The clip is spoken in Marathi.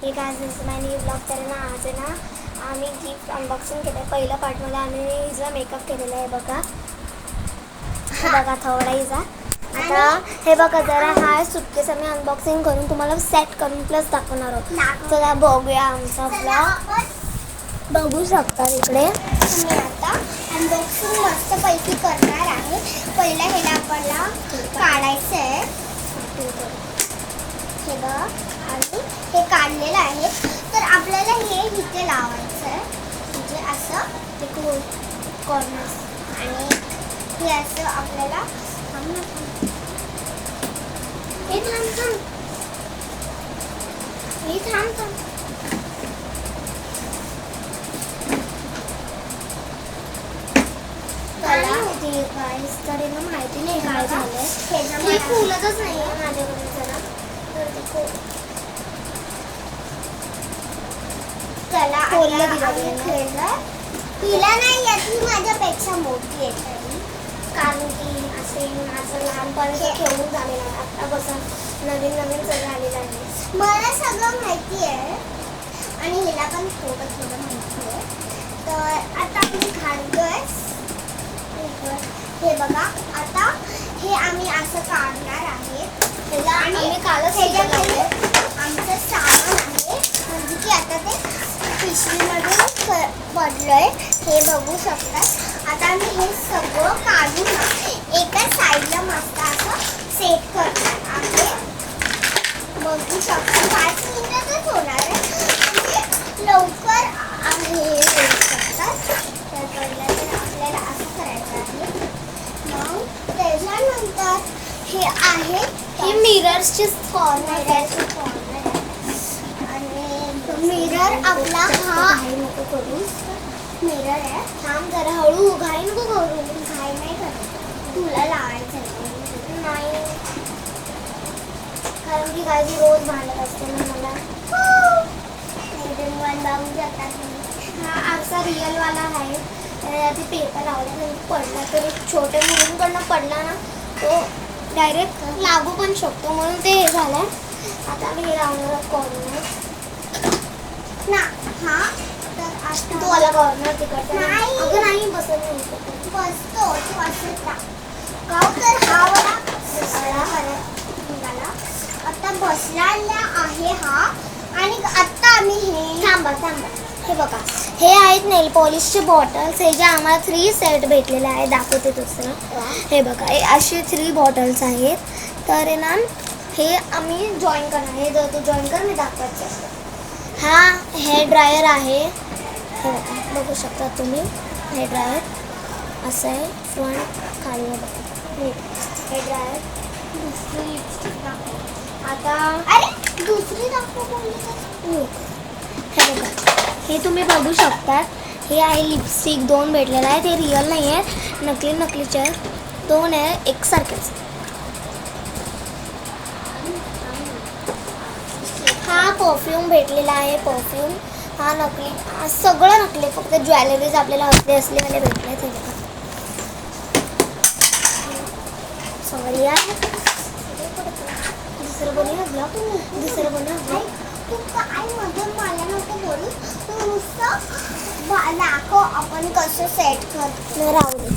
हे काय माझी ब्लॉग तर ना आज आहे ना आम्ही गिफ्ट अनबॉक्सिंग केलं आहे. पहिल्या पार्टमध्ये आम्ही हिचा मेकअप केलेला आहे बघा. बघा थोडा हिचा. आता हे बघा जरा हा सुटकेस आम्ही अनबॉक्सिंग करून तुम्हाला सेट करून प्लस दाखवणार आहोत. चला बघूया आमचा ब्लॉग. बघू शकता इकडे मी आता अनबॉक्सिंग मस्त पैकी करणार आहे. पहिला ह्याला आपल्याला काढायचं आहे. हे बघ आणि हे काढलेलं आहे. तर आपल्याला हे इथे लावायचं आहे म्हणजे असं ते कॉर्नर्स आणि हे असं आपल्याला हे थांब माहिती नाही काय झालंय. फुलतच नाही माझ्याकडे जरा चला खेळलं तिला नाही येत. ही माझ्यापेक्षा मोठी आहे तरी कारण की असे माझं लहानपणाचं खेळून झालेलं आहे. आता बसा नवीन नवीन सगळं आलेलं आहे. मला सगळं माहिती आहे आणि हिला पण थोडं थोडं माहिती आहे. तर आता मी घालतोय. हे बघा आता हे आम्ही असं काढणार आहे. आम्ही कालच ह्याच्यामध्ये आमचं सामान आहे म्हणजे की आता ते पिशवीमधून पडलंय हे बघू शकतात. आता आम्ही हे सगळं काढून एका साईडला मस्त असं सेट करणार आहे. बघू शकतो 5 मिनिटातच होणार आहे म्हणजे लवकर हे होऊ शकतात. तर पहिला तर आपल्याला असं करायचं आहे. मग त्याच्यानंतर हे आहे ही मिरर्सची कॉर्नर आहे आणि मिरर आपला हा नको करू. मिरर आहे. थांब जरा हळू घाई नको करू. घाई नाही करत. तुला लावायचं नाही कारण की काही रोज भांडत असते ना मला. लावून जातात. हा आरसा रिअलवाला आहे. ते पेपर लावल्यानंतर पडला तर छोट्या मुलींकडनं पडला ना तो डायरेक्ट लागू पण शकतो म्हणून ते हे झालं. आता आम्ही हे लावणार कॉर्नर ना. हा तर आता तो आला कॉर्नर तिकडचा. नाही. अगं नाही बसत नाही बसतो तू असं गाव तर हा वाला निघाला. आता बसलेला आहे हा. आणि आता आम्ही हे थांबा हे बघा हे आहेत नेल पॉलिशचे बॉटल्स. हे जे आम्हाला 3 सेट भेटलेले आहे दाखवते दुसरं. हे बघा हे असे 3 बॉटल्स आहेत. तर आहे ना हे आम्ही जॉईन करणार. हे जर तू जॉईन कर मी दाखवायचं असतं. हा हेअर ड्रायर आहे. हे बघा बघू शकता तुम्ही हेअर ड्रायर असं आहे. फ्रंट खाली बघा हेअर ड्रायर. दुसरी लिपस्टिक दाखव आता. अरे दुसरी दाखव. हे बघा हे तुम्ही बघू शकतात. हे आहे लिपस्टिक 2 भेटलेलं आहे. ते रिअल नाही आहे नकलीचे आहेत. 2 आहे एकसारखेच. हा परफ्यूम भेटलेला आहे. परफ्यूम हा नकली. हा सगळं नकली फक्त ज्वेलरीज आपल्याला असलेले भेटले. ते बघा सॉरी आहे. दुसरं बनवूया तू काय मधून मला नको बोलू. तू नुसतं दाखव आपण कसं सेट करतो. राहू दे.